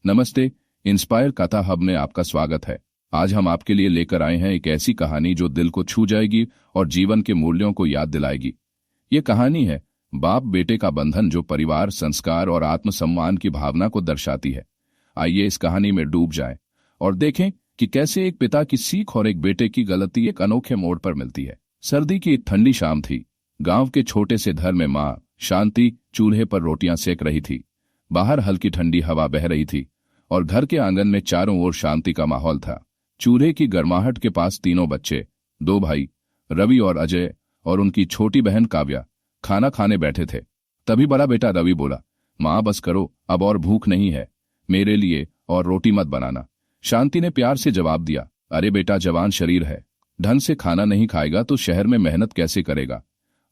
नमस्ते। इंस्पायर कथा हब में आपका स्वागत है। आज हम आपके लिए लेकर आए हैं एक ऐसी कहानी जो दिल को छू जाएगी और जीवन के मूल्यों को याद दिलाएगी। ये कहानी है बाप बेटे का बंधन, जो परिवार, संस्कार और आत्मसम्मान की भावना को दर्शाती है। आइए इस कहानी में डूब जाएं और देखें कि कैसे एक पिता की सीख और एक बेटे की गलती एक अनोखे मोड़ पर मिलती है। सर्दी की एक ठंडी शाम थी। गांव के छोटे से घर में माँ शांति चूल्हे पर रोटियां सेक रही थी। बाहर हल्की ठंडी हवा बह रही थी और घर के आंगन में चारों ओर शांति का माहौल था। चूल्हे की गर्माहट के पास तीनों बच्चे, दो भाई रवि और अजय और उनकी छोटी बहन काव्या, खाना खाने बैठे थे। तभी बड़ा बेटा रवि बोला, माँ बस करो, अब और भूख नहीं है, मेरे लिए और रोटी मत बनाना। शांति ने प्यार से जवाब दिया, अरे बेटा, जवान शरीर है, ढंग से खाना नहीं खाएगा तो शहर में मेहनत कैसे करेगा।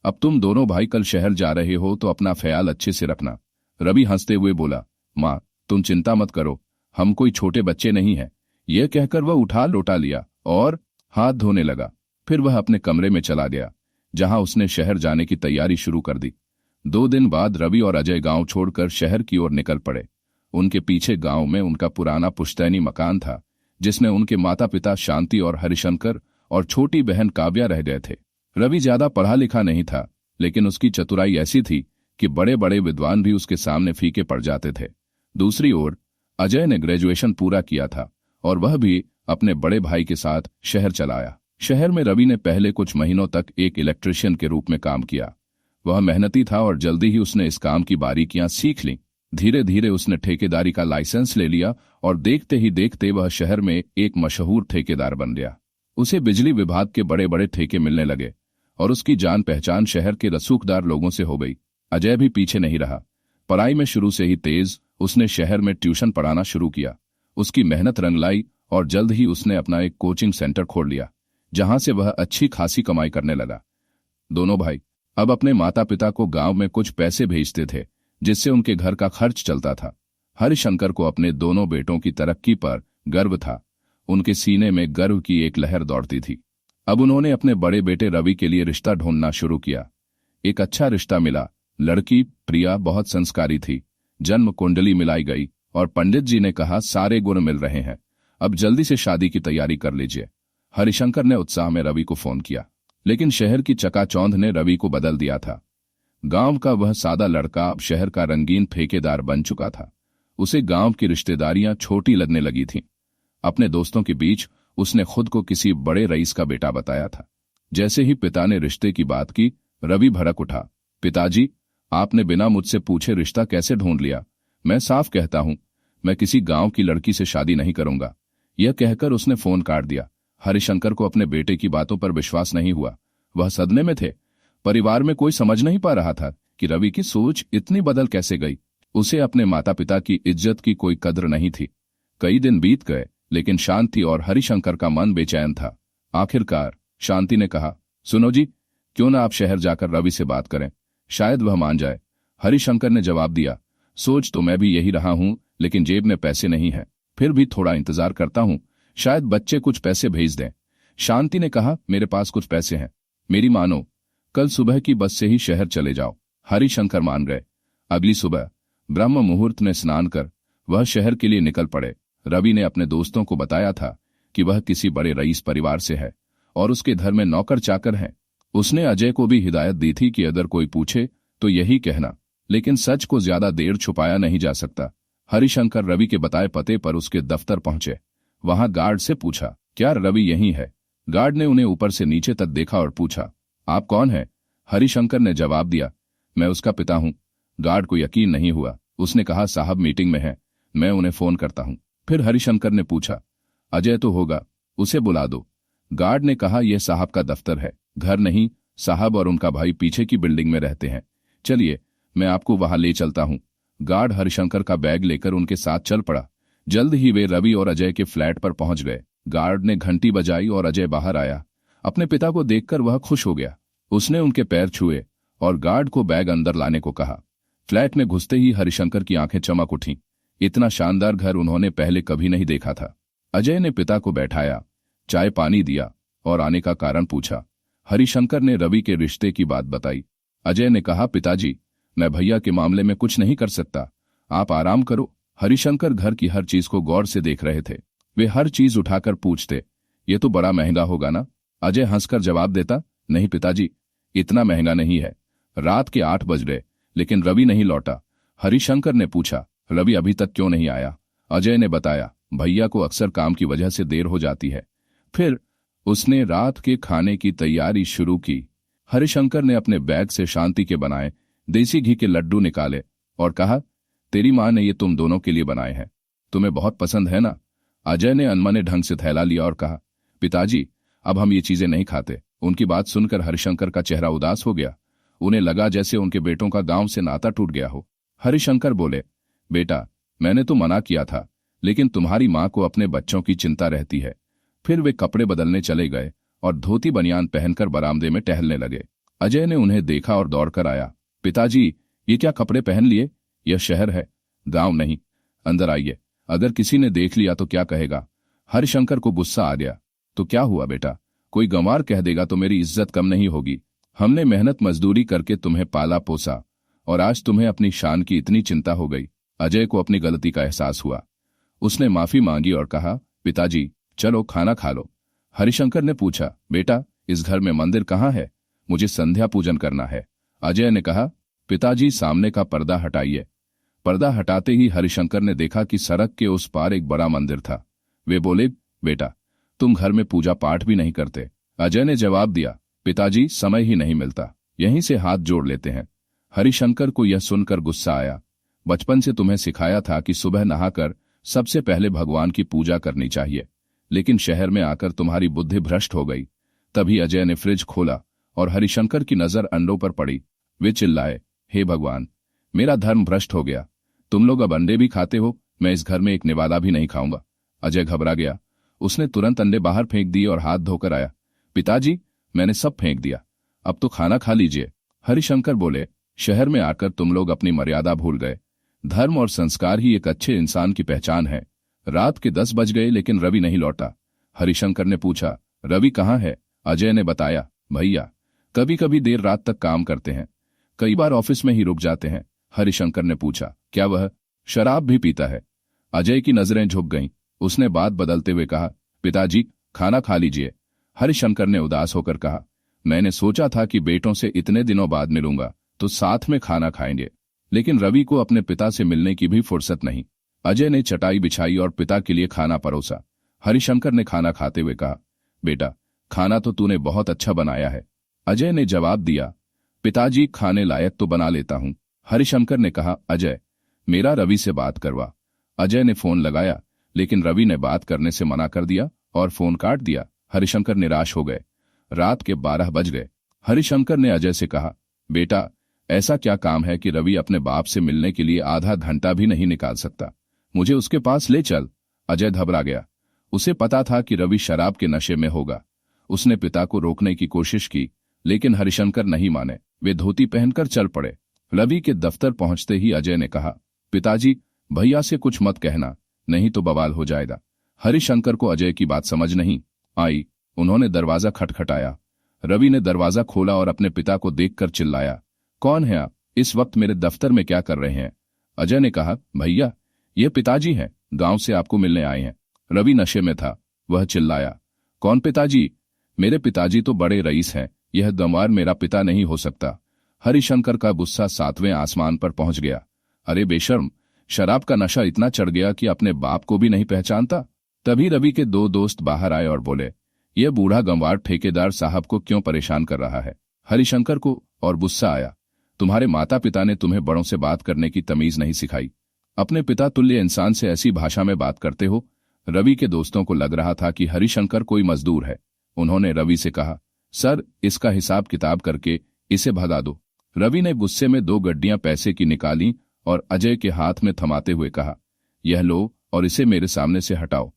अब तुम दोनों भाई कल शहर जा रहे हो तो अपना ख्याल अच्छे से रखना। रवि हंसते हुए बोला, माँ तुम चिंता मत करो, हम कोई छोटे बच्चे नहीं हैं। यह कहकर वह उठा लोटा लिया और हाथ धोने लगा। फिर वह अपने कमरे में चला गया, जहां उसने शहर जाने की तैयारी शुरू कर दी। 2 दिन बाद रवि और अजय गांव छोड़कर शहर की ओर निकल पड़े। उनके पीछे गांव में उनका पुराना पुश्तैनी मकान था, जिसमें उनके माता पिता शांति और हरिशंकर और छोटी बहन काव्या रह गए थे। रवि ज्यादा पढ़ा लिखा नहीं था, लेकिन उसकी चतुराई ऐसी थी कि बड़े बड़े विद्वान भी उसके सामने फीके पड़ जाते थे। दूसरी ओर अजय ने ग्रेजुएशन पूरा किया था और वह भी अपने बड़े भाई के साथ शहर चला आया। शहर में रवि ने पहले कुछ महीनों तक एक इलेक्ट्रिशियन के रूप में काम किया। वह मेहनती था और जल्दी ही उसने इस काम की बारीकियां सीख लीं। धीरे धीरे उसने ठेकेदारी का लाइसेंस ले लिया और देखते ही देखते वह शहर में एक मशहूर ठेकेदार बन गया। उसे बिजली विभाग के बड़े बड़े ठेके मिलने लगे और उसकी जान पहचान शहर के रसूखदार लोगों से हो गई। अजय भी पीछे नहीं रहा। पढ़ाई में शुरू से ही तेज, उसने शहर में ट्यूशन पढ़ाना शुरू किया। उसकी मेहनत रंग लाई और जल्द ही उसने अपना एक कोचिंग सेंटर खोल लिया, जहां से वह अच्छी खासी कमाई करने लगा। दोनों भाई अब अपने माता पिता को गांव में कुछ पैसे भेजते थे, जिससे उनके घर का खर्च चलता था। हरिशंकर को अपने दोनों बेटों की तरक्की पर गर्व था। उनके सीने में गर्व की एक लहर दौड़ती थी। अब उन्होंने अपने बड़े बेटे रवि के लिए रिश्ता ढूंढना शुरू किया। एक अच्छा रिश्ता मिला। लड़की प्रिया बहुत संस्कारी थी। जन्म कुंडली मिलाई गई और पंडित जी ने कहा, सारे गुण मिल रहे हैं, अब जल्दी से शादी की तैयारी कर लीजिए। हरिशंकर ने उत्साह में रवि को फोन किया, लेकिन शहर की चकाचौंध ने रवि को बदल दिया था। गांव का वह सादा लड़का अब शहर का रंगीन ठेकेदार बन चुका था। उसे गांव की रिश्तेदारियां छोटी लगने लगी थीं। अपने दोस्तों के बीच उसने खुद को किसी बड़े रईस का बेटा बताया था। जैसे ही पिता ने रिश्ते की बात की, रवि भड़क उठा, पिताजी, आपने बिना मुझसे पूछे रिश्ता कैसे ढूंढ लिया। मैं साफ कहता हूं, मैं किसी गांव की लड़की से शादी नहीं करूंगा। यह कहकर उसने फोन काट दिया। हरिशंकर को अपने बेटे की बातों पर विश्वास नहीं हुआ। वह सदमे में थे। परिवार में कोई समझ नहीं पा रहा था कि रवि की सोच इतनी बदल कैसे गई। उसे अपने माता पिता की इज्जत की कोई कद्र नहीं थी। कई दिन बीत गए, लेकिन शांति और हरिशंकर का मन बेचैन था। आखिरकार शांति ने कहा, सुनो जी, क्यों ना आप शहर जाकर रवि से बात करें, शायद वह मान जाए। हरिशंकर ने जवाब दिया, सोच तो मैं भी यही रहा हूं, लेकिन जेब में पैसे नहीं है। फिर भी थोड़ा इंतजार करता हूं, शायद बच्चे कुछ पैसे भेज दें। शांति ने कहा, मेरे पास कुछ पैसे हैं, मेरी मानो, कल सुबह की बस से ही शहर चले जाओ। हरिशंकर मान गए। अगली सुबह ब्रह्म मुहूर्त में स्नान कर वह शहर के लिए निकल पड़े। रवि ने अपने दोस्तों को बताया था कि वह किसी बड़े रईस परिवार से है और उसके घर में नौकर चाकर हैं। उसने अजय को भी हिदायत दी थी कि अगर कोई पूछे तो यही कहना, लेकिन सच को ज्यादा देर छुपाया नहीं जा सकता। हरिशंकर रवि के बताए पते पर उसके दफ्तर पहुंचे। वहां गार्ड से पूछा, क्या रवि यहीं है। गार्ड ने उन्हें ऊपर से नीचे तक देखा और पूछा, आप कौन हैं। हरिशंकर ने जवाब दिया, मैं उसका पिता हूं। गार्ड को यकीन नहीं हुआ। उसने कहा, साहब मीटिंग में है, मैं उन्हें फोन करता हूं। फिर हरिशंकर ने पूछा, अजय तो होगा, उसे बुला दो। गार्ड ने कहा, यह साहब का दफ्तर है, घर नहीं। साहब और उनका भाई पीछे की बिल्डिंग में रहते हैं, चलिए मैं आपको वहां ले चलता हूं। गार्ड हरिशंकर का बैग लेकर उनके साथ चल पड़ा। जल्द ही वे रवि और अजय के फ्लैट पर पहुंच गए। गार्ड ने घंटी बजाई और अजय बाहर आया। अपने पिता को देखकर वह खुश हो गया। उसने उनके पैर छुए और गार्ड को बैग अंदर लाने को कहा। फ्लैट में घुसते ही हरिशंकर की आंखें चमक उठीं। इतना शानदार घर उन्होंने पहले कभी नहीं देखा था। अजय ने पिता को बैठाया, चाय पानी दिया और आने का कारण पूछा। हरिशंकर ने रवि के रिश्ते की बात बताई। अजय ने कहा, पिताजी, मैं भैया के मामले में कुछ नहीं कर सकता, आप आराम करो, हरिशंकर घर की हर चीज को गौर से देख रहे थे। वे हर चीज उठाकर पूछते, ये तो बड़ा महंगा होगा ना? अजय हंसकर जवाब देता, नहीं पिताजी, इतना महंगा नहीं है। रात के 8 बज गए लेकिन रवि नहीं लौटा। हरिशंकर ने पूछा, रवि अभी तक क्यों नहीं आया? अजय ने बताया, भैया को अक्सर काम की वजह से देर हो जाती है। फिर उसने रात के खाने की तैयारी शुरू की। हरिशंकर ने अपने बैग से शांति के बनाए देसी घी के लड्डू निकाले और कहा, तेरी माँ ने ये तुम दोनों के लिए बनाए हैं, तुम्हें बहुत पसंद है ना? अजय ने अनमने ढंग से थैला लिया और कहा, पिताजी अब हम ये चीजें नहीं खाते। उनकी बात सुनकर हरिशंकर का चेहरा उदास हो गया। उन्हें लगा जैसे उनके बेटों का गांव से नाता टूट गया हो। हरिशंकर बोले, बेटा मैंने तो मना किया था, लेकिन तुम्हारी माँ को अपने बच्चों की चिंता रहती है। फिर वे कपड़े बदलने चले गए और धोती बनियान पहनकर बरामदे में टहलने लगे। अजय ने उन्हें देखा और दौड़कर आया, पिताजी ये क्या कपड़े पहन लिए? यह शहर है, गांव नहीं। अंदर आइए, अगर किसी ने देख लिया तो क्या कहेगा? हरिशंकर को गुस्सा आ गया। तो क्या हुआ बेटा, कोई गंवार कह देगा तो मेरी इज्जत कम नहीं होगी? हमने मेहनत मजदूरी करके तुम्हें पाला पोसा और आज तुम्हें अपनी शान की इतनी चिंता हो गई। अजय को अपनी गलती का एहसास हुआ। उसने माफी मांगी और कहा, पिताजी चलो खाना खा लो। हरिशंकर ने पूछा, बेटा इस घर में मंदिर कहाँ है? मुझे संध्या पूजन करना है। अजय ने कहा, पिताजी सामने का पर्दा हटाइए। पर्दा हटाते ही हरिशंकर ने देखा कि सड़क के उस पार एक बड़ा मंदिर था। वे बोले, बेटा तुम घर में पूजा पाठ भी नहीं करते? अजय ने जवाब दिया, पिताजी समय ही नहीं मिलता, यहीं से हाथ जोड़ लेते हैं। हरिशंकर को यह सुनकर गुस्सा आया। बचपन से तुम्हें सिखाया था कि सुबह नहाकर सबसे पहले भगवान की पूजा करनी चाहिए, लेकिन शहर में आकर तुम्हारी बुद्धि भ्रष्ट हो गई। तभी अजय ने फ्रिज खोला और हरिशंकर की नजर अंडों पर पड़ी। वे चिल्लाए, हे भगवान, मेरा धर्म भ्रष्ट हो गया। तुम लोग अब अंडे भी खाते हो, मैं इस घर में एक निवाला भी नहीं खाऊंगा। अजय घबरा गया। उसने तुरंत अंडे बाहर फेंक दिए और हाथ धोकर आया। पिताजी मैंने सब फेंक दिया, अब तो खाना खा लीजिए। हरिशंकर बोले, शहर में आकर तुम लोग अपनी मर्यादा भूल गए। धर्म और संस्कार ही एक अच्छे इंसान की पहचान है। रात के 10 बज गए लेकिन रवि नहीं लौटा। हरिशंकर ने पूछा, रवि कहाँ है? अजय ने बताया, भैया कभी कभी देर रात तक काम करते हैं, कई बार ऑफिस में ही रुक जाते हैं। हरिशंकर ने पूछा, क्या वह शराब भी पीता है? अजय की नजरें झुक गईं। उसने बात बदलते हुए कहा, पिताजी खाना खा लीजिए। हरिशंकर ने उदास होकर कहा, मैंने सोचा था कि बेटों से इतने दिनों बाद मिलूंगा तो साथ में खाना खाएंगे, लेकिन रवि को अपने पिता से मिलने की भी फुर्सत नहीं। अजय ने चटाई बिछाई और पिता के लिए खाना परोसा। हरिशंकर ने खाना खाते हुए कहा, बेटा खाना तो तूने बहुत अच्छा बनाया है। अजय ने जवाब दिया, पिताजी खाने लायक तो बना लेता हूं। हरिशंकर ने कहा, अजय मेरा रवि से बात करवा। अजय ने फोन लगाया लेकिन रवि ने बात करने से मना कर दिया और फोन काट दिया। हरिशंकर निराश हो गए। रात के 12 बज गए। हरिशंकर ने अजय से कहा, बेटा ऐसा क्या काम है कि रवि अपने बाप से मिलने के लिए आधा घंटा भी नहीं निकाल सकता? मुझे उसके पास ले चल। अजय घबरा गया। उसे पता था कि रवि शराब के नशे में होगा। उसने पिता को रोकने की कोशिश की लेकिन हरिशंकर नहीं माने। वे धोती पहनकर चल पड़े। रवि के दफ्तर पहुंचते ही अजय ने कहा, पिताजी भैया से कुछ मत कहना, नहीं तो बवाल हो जाएगा। हरिशंकर को अजय की बात समझ नहीं आई। उन्होंने दरवाजा खटखटाया। रवि ने दरवाजा खोला और अपने पिता को देखकर चिल्लाया, कौन है आप? इस वक्त मेरे दफ्तर में क्या कर रहे हैं? अजय ने कहा, भैया ये पिताजी हैं, गांव से आपको मिलने आए हैं। रवि नशे में था। वह चिल्लाया, कौन पिताजी? मेरे पिताजी तो बड़े रईस हैं, यह गंवार मेरा पिता नहीं हो सकता। हरिशंकर का गुस्सा 7वें आसमान पर पहुंच गया। अरे बेशर्म, शराब का नशा इतना चढ़ गया कि अपने बाप को भी नहीं पहचानता। तभी रवि के 2 दोस्त बाहर आए और बोले, यह बूढ़ा गंवार ठेकेदार साहब को क्यों परेशान कर रहा है? हरिशंकर को और गुस्सा आया, तुम्हारे माता पिता ने तुम्हें बड़ों से बात करने की तमीज नहीं सिखाई। अपने पिता तुल्य इंसान से ऐसी भाषा में बात करते हो? रवि के दोस्तों को लग रहा था कि हरिशंकर कोई मजदूर है। उन्होंने रवि से कहा, सर इसका हिसाब किताब करके इसे भगा दो। रवि ने गुस्से में 2 गड्डियां पैसे की निकाली और अजय के हाथ में थमाते हुए कहा, यह लो और इसे मेरे सामने से हटाओ।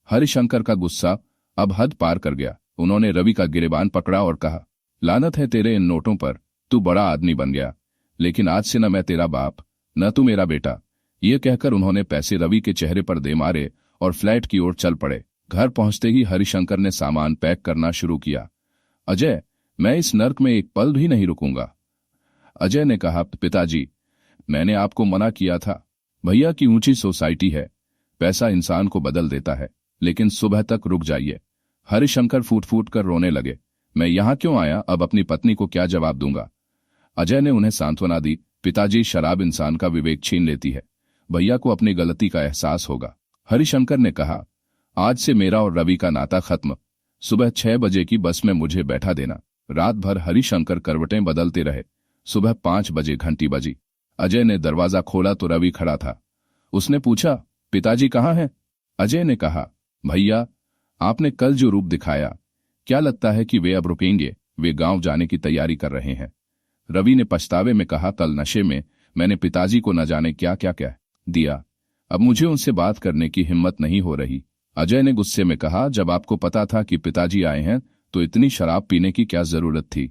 हरिशंकर का गुस्सा अब हद पार कर गया। उन्होंने रवि का गिरेबान पकड़ा और कहा, लानत है तेरे इन नोटों पर, तू बड़ा आदमी बन गया, लेकिन आज से न मैं तेरा बाप न तू मेरा बेटा। ये कहकर उन्होंने पैसे रवि के चेहरे पर दे मारे और फ्लैट की ओर चल पड़े। घर पहुंचते ही हरिशंकर ने सामान पैक करना शुरू किया। अजय मैं इस नर्क में एक पल भी नहीं रुकूंगा। अजय ने कहा, पिताजी मैंने आपको मना किया था, भैया की ऊंची सोसाइटी है, पैसा इंसान को बदल देता है, लेकिन सुबह तक रुक जाइए। हरिशंकर फूट फूट कर रोने लगे। मैं यहाँ क्यों आया, अब अपनी पत्नी को क्या जवाब दूंगा। अजय ने उन्हें सांत्वना दी। पिताजी, शराब इंसान का विवेक छीन लेती है, भैया को अपनी गलती का एहसास होगा। हरिशंकर ने कहा, आज से मेरा और रवि का नाता खत्म। सुबह 6 बजे की बस में मुझे बैठा देना। रात भर हरिशंकर करवटें बदलते रहे। सुबह 5 बजे घंटी बजी। अजय ने दरवाजा खोला तो रवि खड़ा था। उसने पूछा, पिताजी कहाँ हैं? अजय ने कहा, भैया, आपने कल जो रूप दिखाया, क्या लगता है कि वे अब रुकेंगे? वे गांव जाने की तैयारी कर रहे हैं। रवि ने पछतावे में कहा, कल नशे में मैंने पिताजी को न जाने क्या क्या कह दिया। अब मुझे उनसे बात करने की हिम्मत नहीं हो रही। अजय ने गुस्से में कहा, जब आपको पता था कि पिताजी आए हैं तो इतनी शराब पीने की क्या जरूरत थी?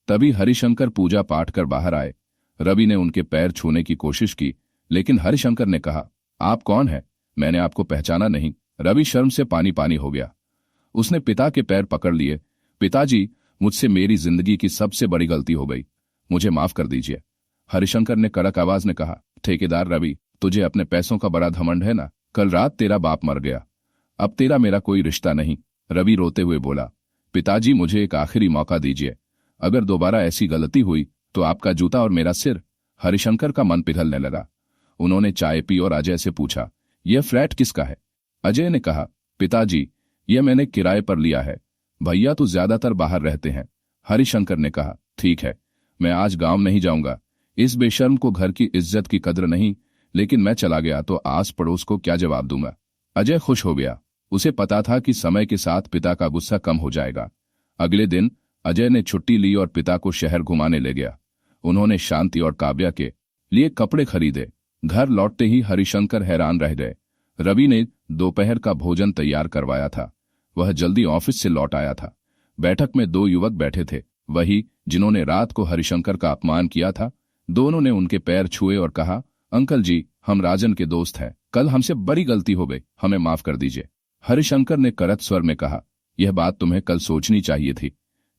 तभी हरिशंकर पूजा पाठ कर बाहर आए। रवि ने उनके पैर छूने की कोशिश की, लेकिन हरिशंकर ने कहा, आप कौन हैं? मैंने आपको पहचाना नहीं। रवि शर्म से पानी पानी हो गया। उसने पिता के पैर पकड़ लिए। पिताजी, मुझसे मेरी जिंदगी की सबसे बड़ी गलती हो गई, मुझे माफ कर दीजिए। हरिशंकर ने कड़क आवाज में कहा, ठेकेदार रवि, तुझे अपने पैसों का बड़ा घमंड है ना? कल रात तेरा बाप मर गया, अब तेरा मेरा कोई रिश्ता नहीं। रवि रोते हुए बोला, पिताजी, मुझे एक आखिरी मौका दीजिए। अगर दोबारा ऐसी गलती हुई तो आपका जूता और मेरा सिर। हरिशंकर का मन पिघलने लगा। उन्होंने चाय पी और अजय से पूछा, यह फ्लैट किसका है? अजय ने कहा, पिताजी, यह मैंने किराए पर लिया है। भैया तो ज्यादातर बाहर रहते हैं। हरिशंकर ने कहा, ठीक है, मैं आज गांव नहीं जाऊंगा। इस बेशर्म को घर की इज्जत की कद्र नहीं, लेकिन मैं चला गया तो आस पड़ोस को क्या जवाब दूंगा। अजय खुश हो गया। उसे पता था कि समय के साथ पिता का गुस्सा कम हो जाएगा। अगले दिन अजय ने छुट्टी ली और पिता को शहर घुमाने ले गया। उन्होंने शांति और काव्या के लिए कपड़े खरीदे। घर लौटते ही हरिशंकर हैरान रह गए। रवि ने दोपहर का भोजन तैयार करवाया था। वह जल्दी ऑफिस से लौट आया था। बैठक में 2 युवक बैठे थे, वही जिन्होंने रात को हरिशंकर का अपमान किया था। दोनों ने उनके पैर छुए और कहा, अंकल जी, हम राजन के दोस्त हैं, कल हमसे बड़ी गलती हो गई, हमें माफ कर दीजिए। हरिशंकर ने करत स्वर में कहा, यह बात तुम्हें कल सोचनी चाहिए थी।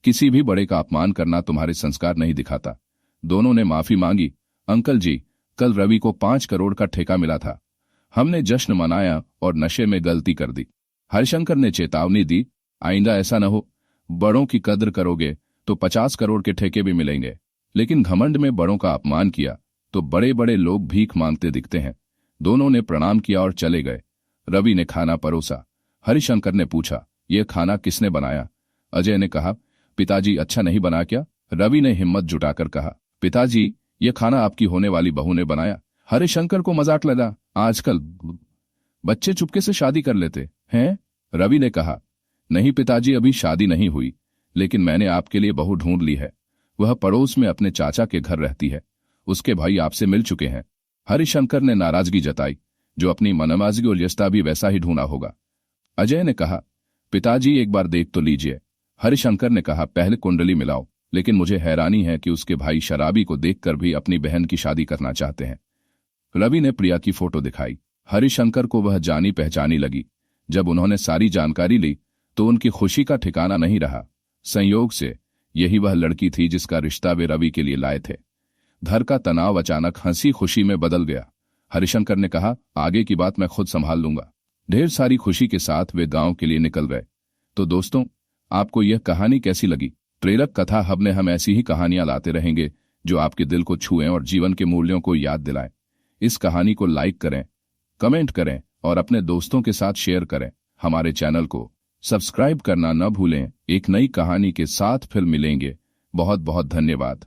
किसी भी बड़े का अपमान करना तुम्हारे संस्कार नहीं दिखाता। दोनों ने माफी मांगी। अंकल जी, कल रवि को 5 करोड़ का ठेका मिला था, हमने जश्न मनाया और नशे में गलती कर दी। हरिशंकर ने चेतावनी दी, आइंदा ऐसा न हो। बड़ों की कद्र करोगे तो 50 करोड़ के ठेके भी मिलेंगे, लेकिन घमंड में बड़ों का अपमान किया तो बड़े बड़े लोग भीख मांगते दिखते हैं। दोनों ने प्रणाम किया और चले गए। रवि ने खाना परोसा। हरिशंकर ने पूछा, यह खाना किसने बनाया? अजय ने कहा, पिताजी, अच्छा नहीं बना क्या? रवि ने हिम्मत जुटाकर कहा, पिताजी, यह खाना आपकी होने वाली बहू ने बनाया। हरिशंकर को मजाक लगा, आजकल बच्चे चुपके से शादी कर लेते हैं। रवि ने कहा, नहीं पिताजी, अभी शादी नहीं हुई, लेकिन मैंने आपके लिए बहू ढूंढ ली है। वह पड़ोस में अपने चाचा के घर रहती है, उसके भाई आपसे मिल चुके हैं। हरिशंकर ने नाराजगी जताई, जो अपनी मनमाजगी और रिश्ता भी वैसा ही ढूंढा होगा। अजय ने कहा, पिताजी, एक बार देख तो लीजिए। हरिशंकर ने कहा, पहले कुंडली मिलाओ, लेकिन मुझे हैरानी है कि उसके भाई शराबी को देखकर भी अपनी बहन की शादी करना चाहते हैं। रवि ने प्रिया की फोटो दिखाई। हरिशंकर को वह जानी पहचानी लगी। जब उन्होंने सारी जानकारी ली तो उनकी खुशी का ठिकाना नहीं रहा। संयोग से यही वह लड़की थी जिसका रिश्ता वे रवि के लिए लाए थे। घर का तनाव अचानक हंसी खुशी में बदल गया। हरिशंकर ने कहा, आगे की बात मैं खुद संभाल लूंगा। ढेर सारी खुशी के साथ वे गांव के लिए निकल गए। तो दोस्तों, आपको यह कहानी कैसी लगी? प्रेरक कथा हब में हम ऐसी ही कहानियां लाते रहेंगे जो आपके दिल को छुएं और जीवन के मूल्यों को याद दिलाएं। इस कहानी को लाइक करें, कमेंट करें और अपने दोस्तों के साथ शेयर करें। हमारे चैनल को सब्सक्राइब करना न भूलें। एक नई कहानी के साथ फिर मिलेंगे। बहुत बहुत धन्यवाद।